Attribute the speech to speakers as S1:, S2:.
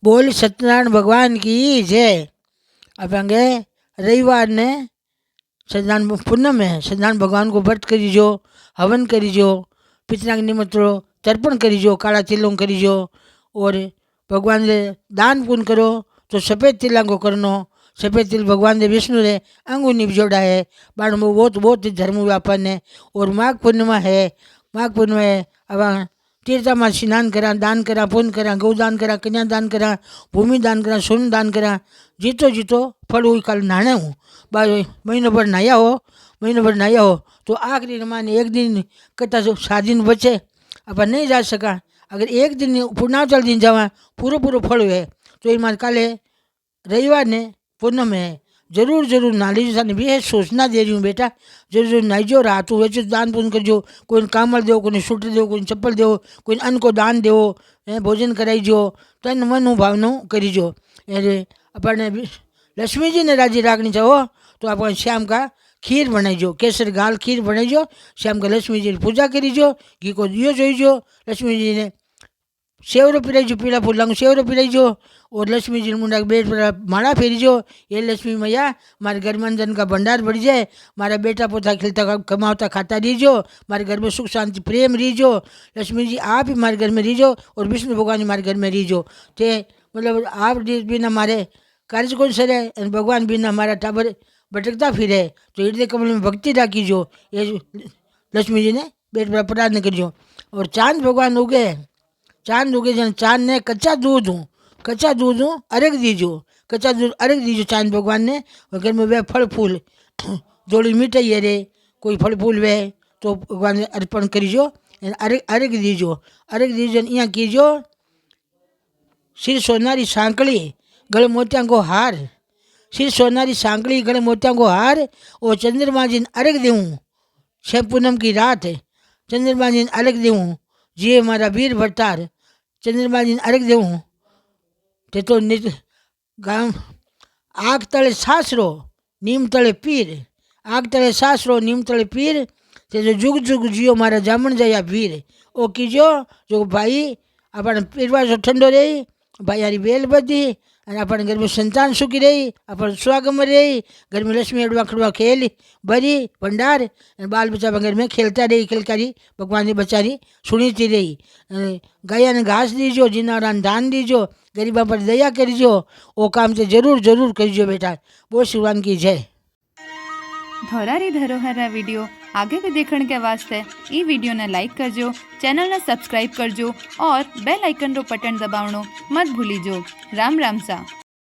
S1: बोल सत्यनारायण भगवान की जय। अपांगे रविवार ने सत्यनारायण पूनम है, सत्यनारायण भगवान को व्रत करीजो, हवन करीजो, पितरा के निमंत्रो तर्पण करीजो, काला तिलों करीजो। और भगवान ने दान पुण्य करो तो सफ़ेद तिला को करनो। सफ़ेद तिल भगवान ने विष्णु रे अंगू निपजोड़ा है। बाण में बहुत बहुत धर्म व्यापन है। और माघ पूर्णिमा है, माघ पूर्णिमा है। अब तीर्था में स्नान करा, दान करा, पुण्य करा, गौदान करा, कन्यादान करा, भूमि दान करा, सोन दान करा। जीतो जीतो फल हुई काल नाणे हूँ महीनों भर नहाया हो, महीनों भर नहाया हो तो आखिरी रमाने एक दिन कटा 7 दिन बचे अपन नहीं जा सका। अगर एक दिन पूर्णाचल दिन जावा पूरो पूरो फल हुए तो ये काले रविवार ने पूनम है। जरूर जरूर ना लीजिए। साने भी है सोचना दे रही हूँ बेटा, जरूर जरूर नाइजो रात वेचो, दान पुण्य करजो। कोई कामल दो, कोई सूट दो, कोई चप्पल दो, कोई अन्न को दान दो, भोजन कराईजो, तन मन भावना करीजो। अरे अपने लक्ष्मी जी ने राजी राखनी चाहो तो आप श्याम का खीर बनाईजो, केसर गाल खीर बनाईजो। श्याम का लक्ष्मी जी पूजा करीजो, घी को दियो जोईजो। लक्ष्मी जी ने सेवरो पिराईजो, पीला फूला को सेवरो पिराईजो। और लक्ष्मी जी मुंडा बेट पर माला फेरीजो। ये लक्ष्मी मैया मारे घर में अंदर का भंडार बढ़ जाए, मारा बेटा पोता खिलता कमावता खाता रहीजो, मारे घर में सुख शांति प्रेम रहीजो। लक्ष्मी जी आप ही मारे घर में रहीजो और विष्णु भगवान मारे घर में रहीजो। ते मतलब आप बिना मारे कार्य कौन सरे, भगवान बिना हमारा टाबर भटकता फिरे। तो हृदय कमल में भक्ति राखीजो। ये लक्ष्मी जी ने बेट पर प्रार्थना करीजो। और चांद भगवान उगे, चांद उगे जन चांद ने कच्चा दूध हूँ अर्घ दीजो, कच्चा दूध अर्घ दीजो चांद भगवान ने। और घर में वे फल फूल जोड़ी मिठाई है रे, कोई फल फूल वे तो भगवान ने अर्पण करीजो, अर्घ दीजो। अर्घ दीजो यहाँ कीजो सिर सोनारी सांकली गले मोतिया को हार, सिर सोनारी सांकली गले मोतिया को हार। और चंद्रमा जी ने अर्घ देऊँ, 6 पूनम की रात चंद्रमा जी ने अर्घ देऊँ। जी हमारा वीर भट्टार चंद्रमा जी ने अर्घ देऊँ। ते तो गाँव आग तले सासरो नीम तले पीर, आग तले सासरो नीम तले पीर। ते जो जुग जुग जियो मारा जामण जया वीर। ओ कीजो जो भाई अपन पीरवा जो ठंडो रही, भाई यारी बेल बधी, अपन घर में संतान सुखी रही, अपन स्वागम रही, घर में लक्ष्मी अड़वा खड़वा खेल भरी भंडार, बाल बच्चा घर में खेलता रही खिलकारी भगवान की बचारी सुनीती रही। गाया ने घास दीजो, जिनारा दान दीजो, गरीबा पर दया करीजो। वो काम तो जरूर जरूर करीजो बेटा। वो शिवान की जय।
S2: धोरारी धरोहर विडियो आगे भी देखने के वास्ते ई वीडियो ने लाइक करजो, चैनल ने सब्सक्राइब करजो और बेल आइकन रो बटन दबावनो मत भूलीजो। राम राम सा।